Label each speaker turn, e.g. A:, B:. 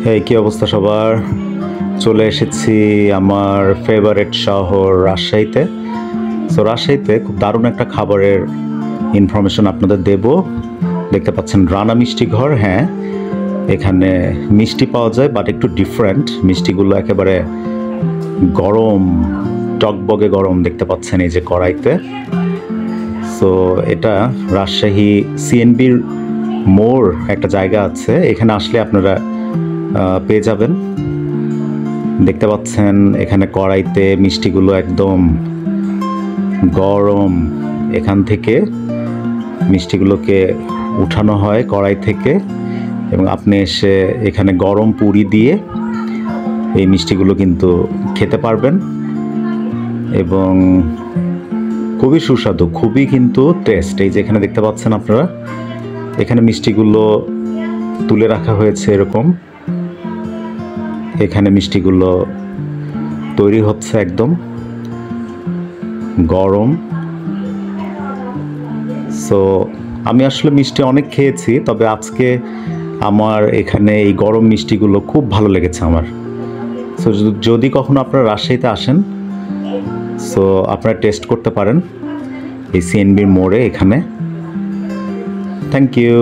A: এই কি অবস্থা সবার? চলে এসেছি আমার ফেভারিট শহর রাজশাহীতে। সো রাজশাহীতে খুব দারুণ একটা খাবারের ইনফরমেশন আপনাদের দেব। দেখতে পাচ্ছেন রানা মিষ্টি ঘর। হ্যাঁ, এখানে মিষ্টি পাওয়া যায়, বাট একটু ডিফারেন্ট। মিষ্টিগুলো একেবারে গরম, টকবগে গরম দেখতে পাচ্ছেন এই যে কড়াইতে। সো এটা রাজশাহী সিএনবির মোড় একটা জায়গা আছে, এখানে আসলে আপনারা পেয়ে যাবেন। দেখতে পাচ্ছেন এখানে কড়াইতে মিষ্টিগুলো একদম গরম। এখান থেকে মিষ্টিগুলোকে উঠানো হয় কড়াই থেকে এবং আপনি এসে এখানে গরম পুরি দিয়ে এই মিষ্টিগুলো কিন্তু খেতে পারবেন এবং খুবই সুস্বাদু, খুবই কিন্তু টেস্ট। এই যে এখানে দেখতে পাচ্ছেন আপনারা, এখানে মিষ্টিগুলো তুলে রাখা হয়েছে এরকম। এখানে মিষ্টিগুলো তৈরি হচ্ছে একদম গরম। সো আমি আসলে মিষ্টি অনেক খেয়েছি, তবে আজকে আমার এখানে এই গরম মিষ্টিগুলো খুব ভালো লেগেছে আমার। সো যদি কখনো আপনারা রাজশাহীতে আসেন, সো আপনারা টেস্ট করতে পারেন এই সিএনবির মোড়ে এখানে। Thank you.